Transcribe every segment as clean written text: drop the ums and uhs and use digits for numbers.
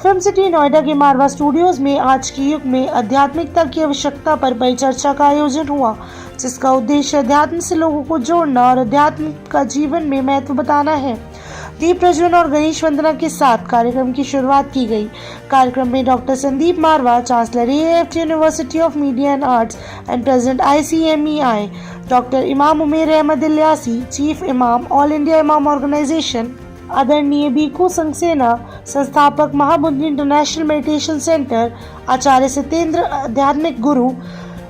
Film city Noida के मारवा studios में आज के युग में आध्यात्मिकता की आवश्यकता पर परिचर्चा का आयोजन हुआ, जिसका उद्देश्य अध्यात्म से लोगों को जोड़ना और अध्यात्म का जीवन में महत्व बताना है। दीप प्रज्वलन और गणेश वंदना के साथ कार्यक्रम की शुरुआत की गई। कार्यक्रम में doctor Sandeep Marwah, chancellor AIFT university of media and arts and president ICMEI, doctor Imam Umer Ahmed Ilyasi, chief imam all India imam organisation, आदरणीय बीकू संगसेना, संस्थापक महाबुद्धि इंटरनेशनल मेडिटेशन सेंटर, आचार्य सत्येंद्र आध्यात्मिक गुरु,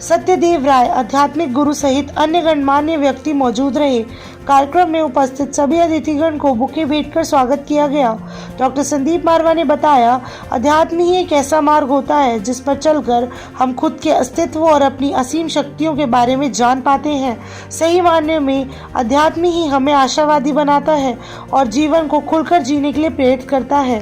सत्यदेव राय आध्यात्मिक गुरु सहित अन्य गणमान्य व्यक्ति मौजूद रहे। कार्यक्रम में उपस्थित सभी अतिथिगण को बुके भेंट कर स्वागत किया गया। डॉक्टर संदीप मारवा ने बताया, अध्यात्म ही एक ऐसा मार्ग होता है जिस पर चलकर हम खुद के अस्तित्व और अपनी असीम शक्तियों के बारे में जान पाते हैं। सही मायने में अध्यात्म ही हमें आशावादी बनाता है और जीवन को खुलकर जीने के लिए प्रेरित करता है।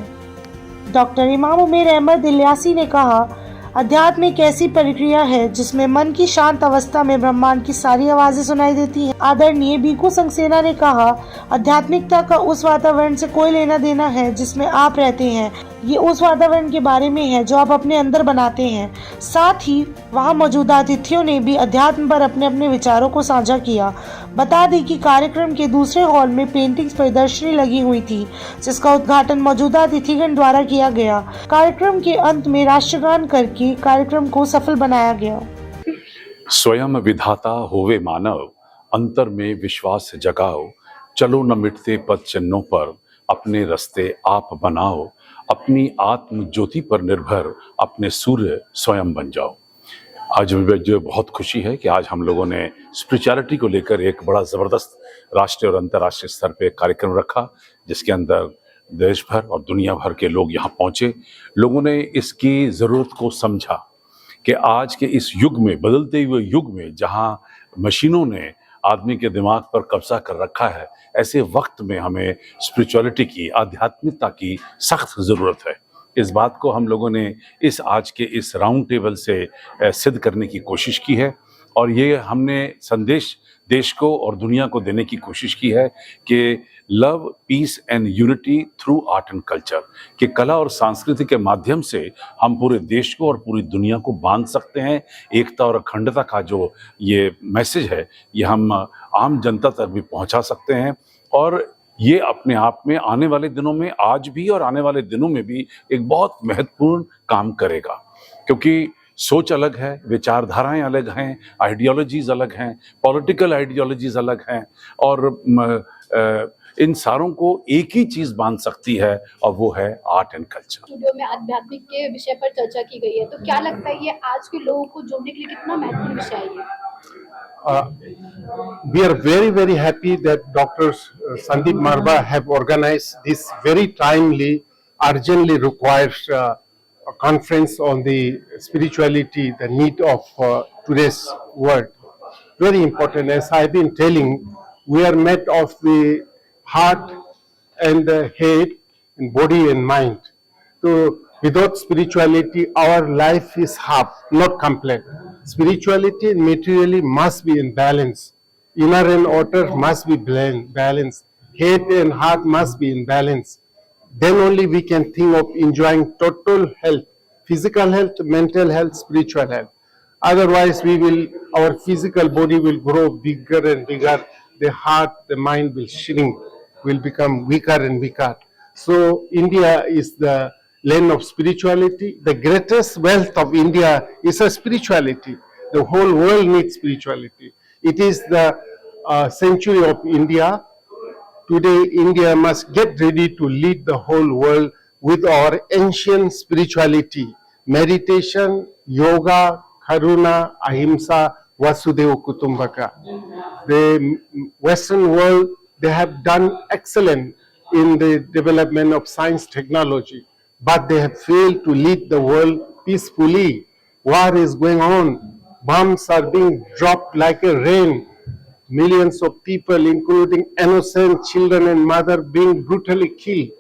डॉक्टर इमाम उमेर अहमद इलियासी ने कहा, अध्यात्म एक ऐसी प्रक्रिया है जिसमें मन की शांत अवस्था में ब्रह्मांड की सारी आवाजें सुनाई देती हैं। आदरणीय बीकू संगसेना ने कहा, आध्यात्मिकता का उस वातावरण से कोई लेना देना है जिसमें आप रहते हैं। ये उस वातावरण के बारे में है जो आप अपने अंदर बनाते हैं। साथ ही वहां मौजूदा अतिथियों ने भी अध्यात्म पर अपने अपने विचारों को साझा किया। बता दें कि कार्यक्रम के दूसरे हॉल में पेंटिंग्स प्रदर्शनी लगी हुई थी, जिसका उद्घाटन मौजूदा अतिथिगण द्वारा किया गया। कार्यक्रम के अंत में राष्ट्रगान करके कार्यक्रम को सफल बनाया गया। स्वयं विधाता होवे मानव, अंतर में विश्वास जगाओ, चलो न मिटते पद चिन्हों पर, अपने रास्ते आप बनाओ, अपनी आत्म ज्योति पर निर्भर अपने सूर्य स्वयं बन जाओ। आज मुझे बहुत खुशी है कि आज हम लोगों ने स्पिरिचुअलिटी को लेकर एक बड़ा ज़बरदस्त राष्ट्रीय और अंतर्राष्ट्रीय स्तर पे कार्यक्रम रखा, जिसके अंदर देश भर और दुनिया भर के लोग यहाँ पहुँचे। लोगों ने इसकी ज़रूरत को समझा कि आज के इस युग में, बदलते हुए युग में, जहाँ मशीनों ने आदमी के दिमाग पर कब्जा कर रखा है, ऐसे वक्त में हमें स्पिरिचुअलिटी की, आध्यात्मिकता की सख्त ज़रूरत है। इस बात को हम लोगों ने आज के इस राउंड टेबल से सिद्ध करने की कोशिश की है और ये हमने संदेश देश को और दुनिया को देने की कोशिश की है कि love, peace and unity through art and culture, कि कला और संस्कृति के माध्यम से हम पूरे देश को और पूरी दुनिया को बांध सकते हैं। एकता और अखंडता का जो ये मैसेज है, ये हम आम जनता तक भी पहुंचा सकते हैं और ये अपने आप में आने वाले दिनों में, आज भी और आने वाले दिनों में भी एक बहुत महत्वपूर्ण काम करेगा, क्योंकि सोच अलग है, विचारधाराएं अलग हैं, आइडियोलॉजीज अलग हैं, पॉलिटिकल आइडियोलॉजीज अलग हैं और इन सारों को एक ही चीज बांध सकती है और वो है आर्ट एंड कल्चर। स्टूडियो में आध्यात्मिक के विषय पर चर्चा की गई है, तो क्या लगता है ये आज के लोगों को जोड़ने के लिए कितना महत्वपूर्ण विषय है ये? We are very happy that Dr. Sandeep Marwa have organized this very timely, urgently required a conference on the spirituality, the need of today's world. Very important. As I've been telling, we are made of the heart and the head, and body and mind. So without spirituality, our life is half, not complete. Spirituality and materially must be in balance. Inner and outer must be balanced. Head and heart must be in balance. Then only we can think of enjoying total health, physical health, mental health, spiritual health. Otherwise, our physical body will grow bigger and bigger. The heart, the mind will shrink, will become weaker and weaker. So India is the land of spirituality. The greatest wealth of India is a spirituality. The whole world needs spirituality. It is the century of India. Today, India must get ready to lead the whole world with our ancient spirituality, meditation, yoga, karuna, ahimsa, vasudeva kutumbaka. The Western world, they have done excellent in the development of science technology, but they have failed to lead the world peacefully. War is going on. Bombs are being dropped like a rain. Millions of people, including innocent children and mothers, being brutally killed.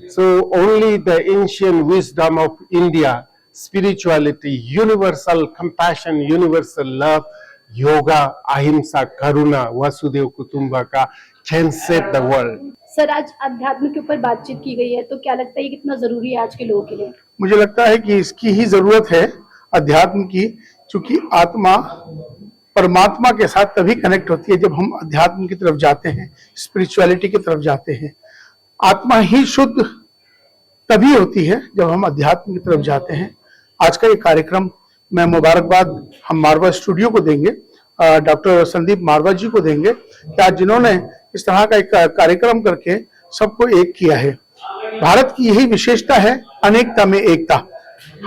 So only the ancient wisdom of India, spirituality, universal compassion, universal love, yoga, ahimsa, karuna, vasudeva kutumbaka can save the world. Sir आज अध्यात्म के ऊपर बातचीत की गई है, तो क्या लगता है ये कितना जरूरी है आज के लोगों के लिए? मुझे लगता है कि इसकी ही जरूरत है, अध्यात्म की, क्योंकि आत्मा परमात्मा के साथ तभी कनेक्ट होती है जब हम अध्यात्म की तरफ जाते हैं, स्पिरिचुअलिटी की तरफ जाते हैं। आत्मा ही शुद्ध तभी होती है जब हम अध्यात्म की तरफ जाते हैं। आज का ये कार्यक्रम मैं मुबारकबाद हम मारवा स्टूडियो को देंगे, डॉक्टर संदीप मारवा जी को देंगे कि आज जिन्होंने इस तरह का एक कार्यक्रम करके सबको एक किया है। भारत की यही विशेषता है, अनेकता में एकता।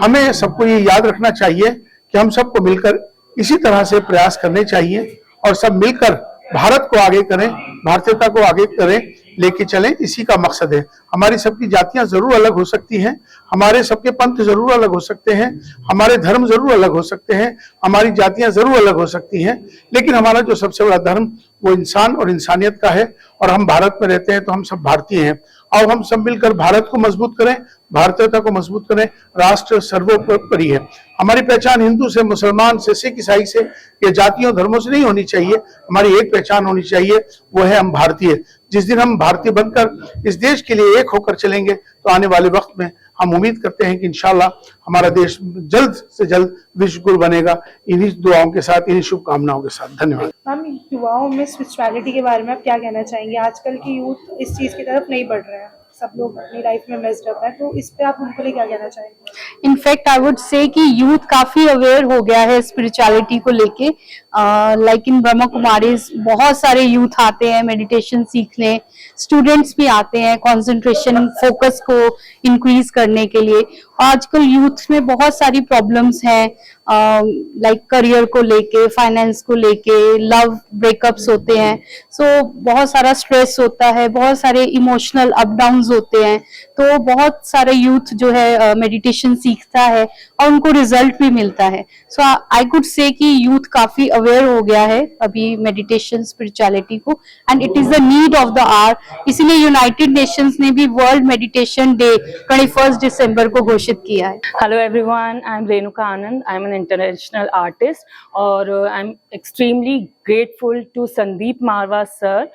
हमें सबको ये याद रखना चाहिए कि हम सबको मिलकर इसी तरह से प्रयास करने चाहिए और सब मिलकर भारत को आगे करें, भारतीयता को आगे करें, लेके चलें। इसी का मकसद है। हमारी सबकी जातियां जरूर अलग हो सकती हैं, हमारे सबके पंथ जरूर अलग हो सकते हैं, हमारे धर्म जरूर अलग हो सकते हैं, हमारी जातियां जरूर अलग हो सकती हैं, लेकिन हमारा जो सबसे बड़ा धर्म वो इंसान और इंसानियत का है। और हम भारत में रहते हैं तो हम सब भारतीय हैं। और हम सब मिलकर भारत को मजबूत करें, भारतीयता को मजबूत करें। राष्ट्र सर्वोपरि है। हमारी पहचान हिंदू से, मुसलमान से, सिख ईसाई से या जातियों धर्मों से नहीं होनी चाहिए। हमारी एक पहचान होनी चाहिए, वो है हम भारतीय। जिस दिन हम भारतीय बनकर इस देश के लिए एक होकर चलेंगे तो आने वाले वक्त में हम उम्मीद करते हैं कि इंशाल्लाह हमारा देश जल्द से जल्द विश्व गुरु बनेगा। इन्हीं दुआओं के साथ, इन्हीं शुभकामनाओं के साथ धन्यवाद। मैम, युवाओं में स्पिरिचुअलिटी के बारे में आप क्या कहना चाहेंगे? आजकल की यूथ इस चीज की तरफ नहीं बढ़ रहे हैं, सब लोग अपनी लाइफ में मेस्ड अप है, तो इस पे आप उनको लिए क्या कहना चाहेंगे? इनफैक्ट आई वुड से कि यूथ काफी अवेयर हो गया है स्पिरिचुअलिटी को लेके। लाइक इन ब्रह्मा कुमारीज बहुत सारे यूथ आते हैं मेडिटेशन सीखने, स्टूडेंट्स भी आते हैं कंसंट्रेशन फोकस को इंक्रीज करने के लिए। आजकल यूथ में बहुत सारी प्रॉब्लम्स हैं, लाइक करियर को लेके, फाइनेंस को लेके, लव ब्रेकअप्स होते हैं, सो बहुत सारा स्ट्रेस होता है, बहुत सारे इमोशनल अप डाउन्स होते हैं। तो बहुत सारे यूथ जो है मेडिटेशन सीखता है और उनको रिजल्ट भी मिलता है। सो आई कुड से कि यूथ काफी अवेयर हो गया है अभी मेडिटेशन स्पिरिचुअलिटी को, and it is the need of the hour. इसीलिए यूनाइटेड नेशंस ने भी वर्ल्ड मेडिटेशन डे 21 दिसंबर को घोषित किया है। Hello everyone, I'm Renuka Anand. I'm an international artist और I'm extremely grateful to Sandeep Marwa sir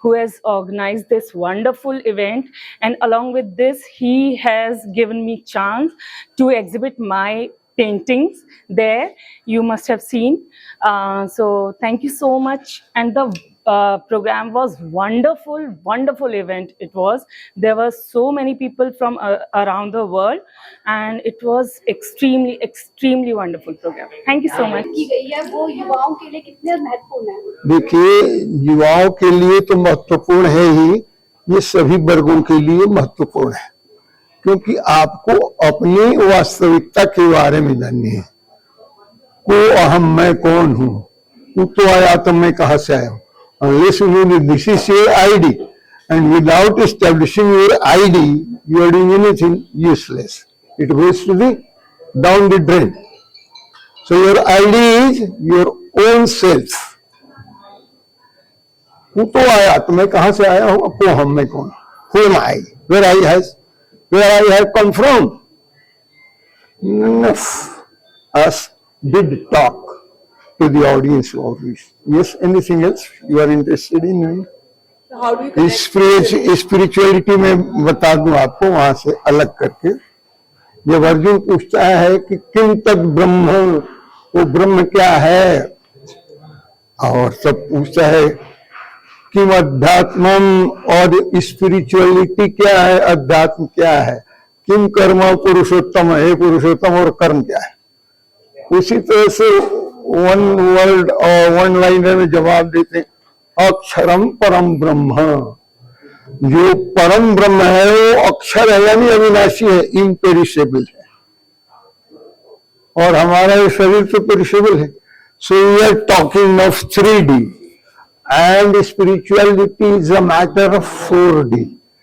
who has organized this wonderful event, and along with this he has given me chance to exhibit my paintings there. You must have seen. So thank you so much, and the program was wonderful event it was. There were so many people from around the world and it was extremely wonderful program. Thank you so much. की गई है वो युवाओं के लिए कितने महत्वपूर्ण है? देखिए, युवाओं के लिए तो महत्वपूर्ण है ही, ये सभी वर्गों के लिए महत्वपूर्ण है, क्योंकि आपको अपनी वास्तविकता के बारे में जाननी है। को अहम मैं कौन हूँ, तू तो आया तो मैं कहाँ से आया हूँ। Unless you know this is your ID, and without establishing your ID, you are doing anything useless. It goes to the down the drain. So your ID is your own self. तू तो आया तो मैं कहाँ से आया हूँ, को हम मैं कौन, who am I, where I have come from. Enough. Us did talk to the audience of this. Yes, anything else you are interested in? How do you spirituality में बता दूं आपको, वहां से अलग करके। जब अर्जुन पूछता है कि किम तद ब्रह्म, वो ब्रह्म क्या है, और सब पूछता है किम अध्यात्मम, और स्पिरिचुअलिटी क्या है, अध्यात्म क्या है, किम कर्म पुरुषोत्तम है, पुरुषोत्तम और कर्म क्या है। उसी तरह से वन वर्ड और वन लाइनर में जवाब देते हैं अक्षरम परम ब्रह्म। जो परम ब्रह्म है वो अक्षर है, यानी अविनाशी है, इम्पेरिशेबल है, और हमारा ये शरीर तो पेरिशेबल है। So we are talking of 3D and spirituality is a matter of 4D।